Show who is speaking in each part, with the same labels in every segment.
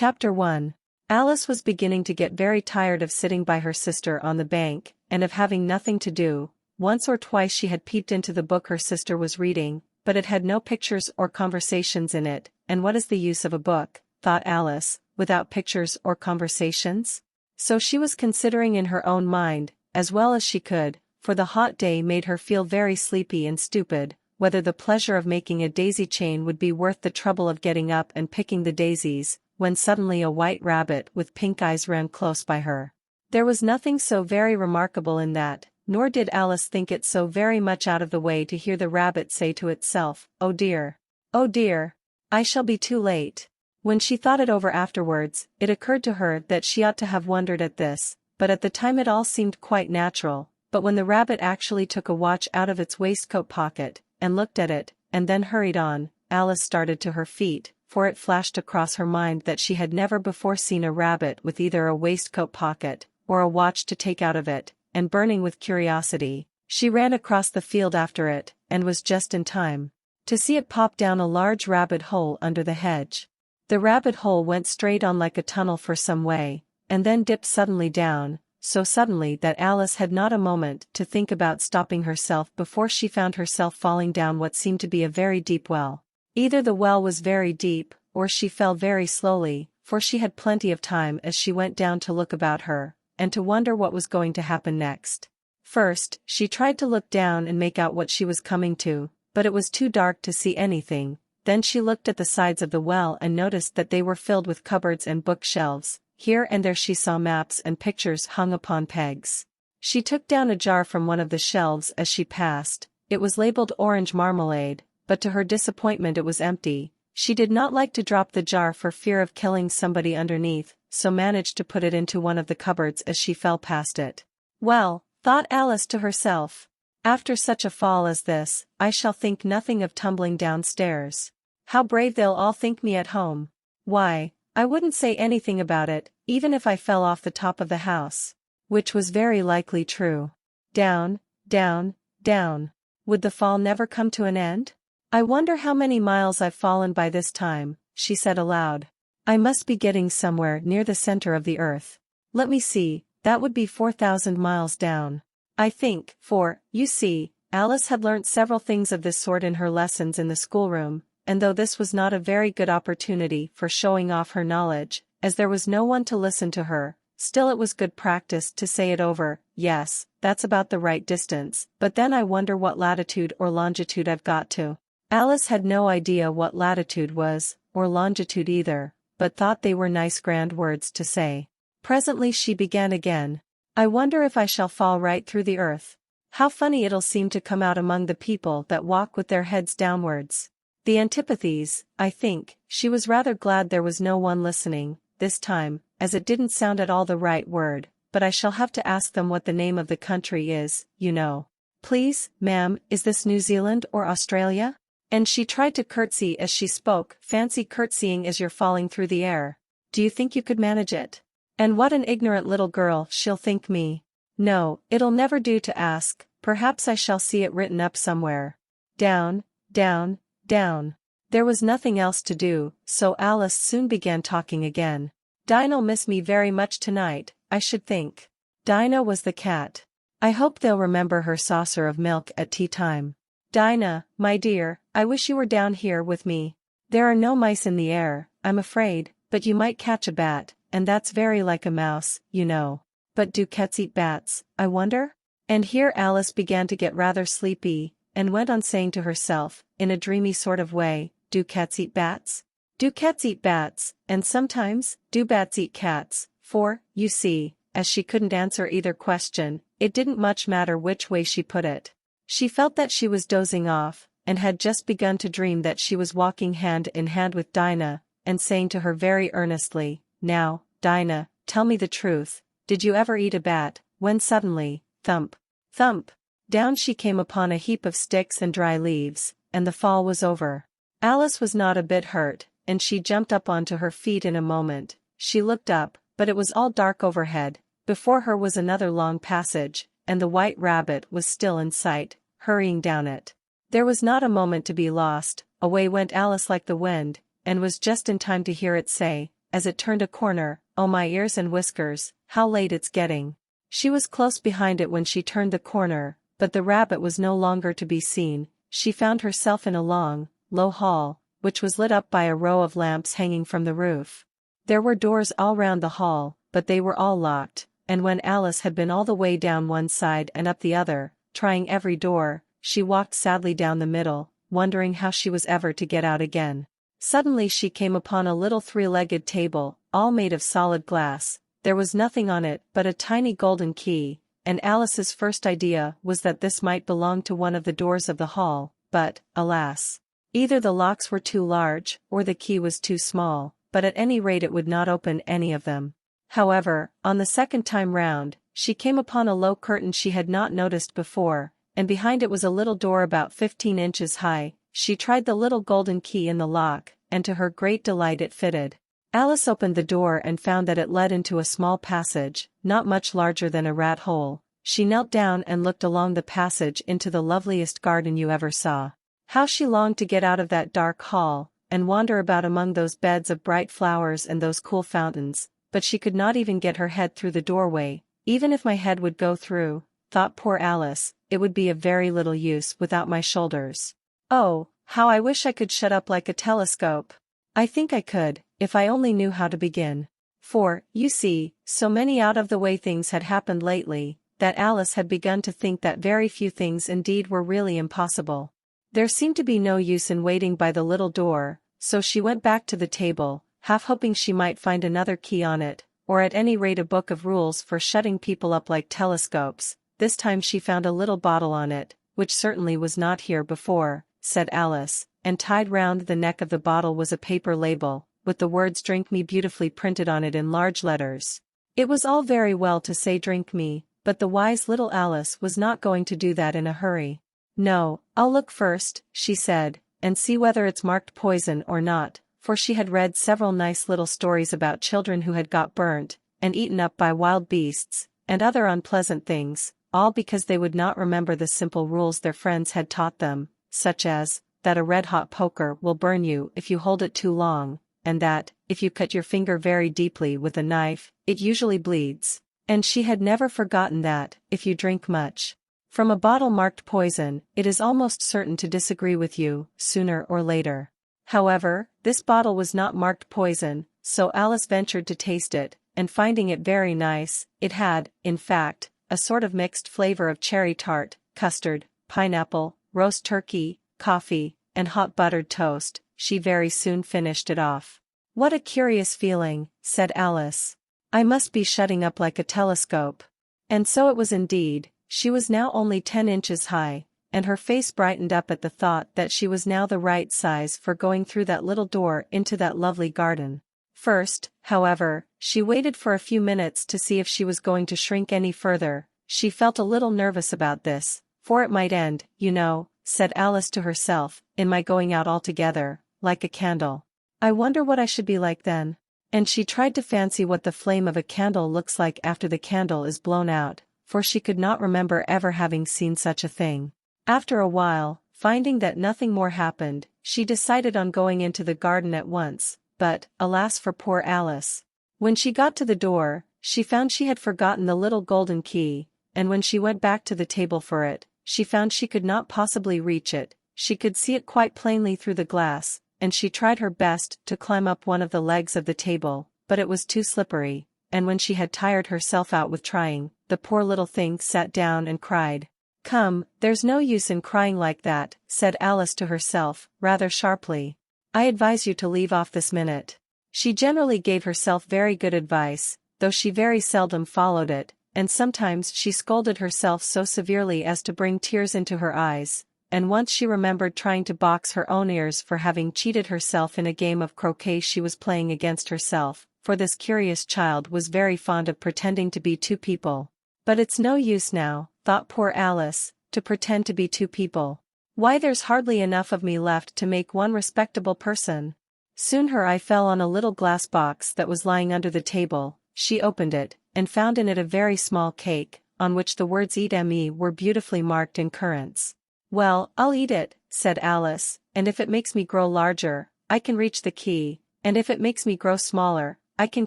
Speaker 1: Chapter 1. Alice was beginning to get very tired of sitting by her sister on the bank, and of having nothing to do. Once or twice she had peeped into the book her sister was reading, but it had no pictures or conversations in it, and what is the use of a book, thought Alice, without pictures or conversations? So she was considering in her own mind, as well as she could, for the hot day made her feel very sleepy and stupid, whether the pleasure of making a daisy chain would be worth the trouble of getting up and picking the daisies, when suddenly a white rabbit with pink eyes ran close by her. There was nothing so very remarkable in that, nor did Alice think it so very much out of the way to hear the rabbit say to itself, "Oh dear! Oh dear! I shall be too late." When she thought it over afterwards, it occurred to her that she ought to have wondered at this, but at the time it all seemed quite natural. But when the rabbit actually took a watch out of its waistcoat pocket, and looked at it, and then hurried on, Alice started to her feet, for it flashed across her mind that she had never before seen a rabbit with either a waistcoat pocket, or a watch to take out of it, and burning with curiosity, she ran across the field after it, and was just in time to see it pop down a large rabbit hole under the hedge. The rabbit hole went straight on like a tunnel for some way, and then dipped suddenly down, so suddenly that Alice had not a moment to think about stopping herself before she found herself falling down what seemed to be a very deep well. Either the well was very deep, or she fell very slowly, for she had plenty of time as she went down to look about her, and to wonder what was going to happen next. First, she tried to look down and make out what she was coming to, but it was too dark to see anything. Then she looked at the sides of the well and noticed that they were filled with cupboards and bookshelves. Here and there she saw maps and pictures hung upon pegs. She took down a jar from one of the shelves as she passed. It was labeled orange marmalade, but to her disappointment it was empty. She did not like to drop the jar for fear of killing somebody underneath, so managed to put it into one of the cupboards as she fell past it. Well, thought Alice to herself, after such a fall as this, I shall think nothing of tumbling downstairs. How brave they'll all think me at home. Why, I wouldn't say anything about it, even if I fell off the top of the house. Which was very likely true. Down, down, down. Would the fall never come to an end? I wonder how many miles I've fallen by this time, she said aloud. I must be getting somewhere near the center of the earth. Let me see, that would be 4,000 miles down. I think, for, you see, Alice had learnt several things of this sort in her lessons in the schoolroom, and though this was not a very good opportunity for showing off her knowledge, as there was no one to listen to her, still it was good practice to say it over. Yes, that's about the right distance, but then I wonder what latitude or longitude I've got to. Alice had no idea what latitude was, or longitude either, but thought they were nice grand words to say. Presently she began again. I wonder if I shall fall right through the earth. How funny it'll seem to come out among the people that walk with their heads downwards. The antipathies, I think. She was rather glad there was no one listening, this time, as it didn't sound at all the right word, but I shall have to ask them what the name of the country is, you know. Please, ma'am, is this New Zealand or Australia? And she tried to curtsy as she spoke. Fancy curtsying as you're falling through the air. Do you think you could manage it? And what an ignorant little girl she'll think me. No, it'll never do to ask. Perhaps I shall see it written up somewhere. Down, down, down. There was nothing else to do, so Alice soon began talking again. Dinah'll miss me very much tonight, I should think. Dinah was the cat. I hope they'll remember her saucer of milk at tea time. Dinah, my dear, I wish you were down here with me. There are no mice in the air, I'm afraid, but you might catch a bat, and that's very like a mouse, you know. But do cats eat bats, I wonder? And here Alice began to get rather sleepy, and went on saying to herself, in a dreamy sort of way, do cats eat bats? Do cats eat bats, and sometimes, do bats eat cats? For, you see, as she couldn't answer either question, it didn't much matter which way she put it. She felt that she was dozing off, and had just begun to dream that she was walking hand in hand with Dinah, and saying to her very earnestly, Now, Dinah, tell me the truth, did you ever eat a bat, when suddenly, thump, thump, down she came upon a heap of sticks and dry leaves, and the fall was over. Alice was not a bit hurt, and she jumped up onto her feet in a moment. She looked up, but it was all dark overhead. Before her was another long passage, and the white rabbit was still in sight, hurrying down it. There was not a moment to be lost. Away went Alice like the wind, and was just in time to hear it say, as it turned a corner. "Oh my ears and whiskers, how late it's getting." She was close behind it when she turned the corner, but the rabbit was no longer to be seen. She found herself in a long, low hall, which was lit up by a row of lamps hanging from the roof. There were doors all round the hall, but they were all locked, and when Alice had been all the way down one side and up the other, trying every door, she walked sadly down the middle, wondering how she was ever to get out again. Suddenly she came upon a little three-legged table, all made of solid glass. There was nothing on it but a tiny golden key, and Alice's first idea was that this might belong to one of the doors of the hall, but, alas! Either the locks were too large, or the key was too small, but at any rate it would not open any of them. However, on the second time round, she came upon a low curtain she had not noticed before, and behind it was a little door about 15 inches high. She tried the little golden key in the lock, and to her great delight it fitted. Alice opened the door and found that it led into a small passage, not much larger than a rat hole. She knelt down and looked along the passage into the loveliest garden you ever saw. How she longed to get out of that dark hall, and wander about among those beds of bright flowers and those cool fountains, but she could not even get her head through the doorway. "Even if my head would go through," thought poor Alice, "it would be of very little use without my shoulders. Oh, how I wish I could shut up like a telescope. I think I could, if I only knew how to begin." For, you see, so many out-of-the-way things had happened lately, that Alice had begun to think that very few things indeed were really impossible. There seemed to be no use in waiting by the little door, so she went back to the table, half hoping she might find another key on it, or at any rate a book of rules for shutting people up like telescopes. This time she found a little bottle on it, which certainly was not here before, said Alice, and tied round the neck of the bottle was a paper label, with the words "Drink Me" beautifully printed on it in large letters. It was all very well to say "Drink me," but the wise little Alice was not going to do that in a hurry. "No, I'll look first," she said, "and see whether it's marked poison or not," for she had read several nice little stories about children who had got burnt, and eaten up by wild beasts, and other unpleasant things, all because they would not remember the simple rules their friends had taught them, such as, that a red-hot poker will burn you if you hold it too long, and that, if you cut your finger very deeply with a knife, it usually bleeds. And she had never forgotten that, if you drink much from a bottle marked poison, it is almost certain to disagree with you, sooner or later. However, this bottle was not marked poison, so Alice ventured to taste it, and finding it very nice, it had, in fact, a sort of mixed flavor of cherry tart, custard, pineapple, roast turkey, coffee, and hot buttered toast. She very soon finished it off. "What a curious feeling," said Alice. "I must be shutting up like a telescope." And so it was indeed. She was now only 10 inches high, and her face brightened up at the thought that she was now the right size for going through that little door into that lovely garden. First, however, she waited for a few minutes to see if she was going to shrink any further. She felt a little nervous about this, for it might end, you know, said Alice to herself, in my going out altogether, like a candle. I wonder what I should be like then. And she tried to fancy what the flame of a candle looks like after the candle is blown out, for she could not remember ever having seen such a thing. After a while, finding that nothing more happened, she decided on going into the garden at once, but, alas for poor Alice. When she got to the door, she found she had forgotten the little golden key, and when she went back to the table for it, she found she could not possibly reach it. She could see it quite plainly through the glass, and she tried her best to climb up one of the legs of the table, but it was too slippery, and when she had tired herself out with trying, the poor little thing sat down and cried. "Come, there's no use in crying like that," said Alice to herself, rather sharply. "I advise you to leave off this minute." She generally gave herself very good advice, though she very seldom followed it, and sometimes she scolded herself so severely as to bring tears into her eyes, and once she remembered trying to box her own ears for having cheated herself in a game of croquet she was playing against herself, for this curious child was very fond of pretending to be two people. "But it's no use now," thought poor Alice, "to pretend to be two people. Why, there's hardly enough of me left to make one respectable person." Soon her eye fell on a little glass box that was lying under the table. She opened it, and found in it a very small cake, on which the words "Eat me" were beautifully marked in currants. "Well, I'll eat it," said Alice, "and if it makes me grow larger, I can reach the key, and if it makes me grow smaller, I can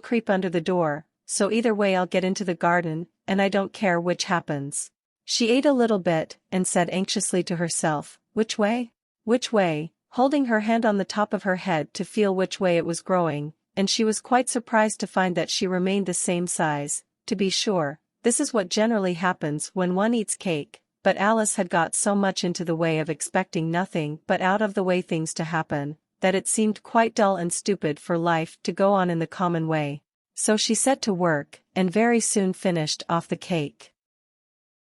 Speaker 1: creep under the door, so either way I'll get into the garden, and I don't care which happens. She ate a little bit, and said anxiously to herself, which way? Which way, holding her hand on the top of her head to feel which way it was growing, and she was quite surprised to find that she remained the same size. To be sure, this is what generally happens when one eats cake, but Alice had got so much into the way of expecting nothing but out-of-the-way things to happen, that it seemed quite dull and stupid for life to go on in the common way. So she set to work, and very soon finished off the cake.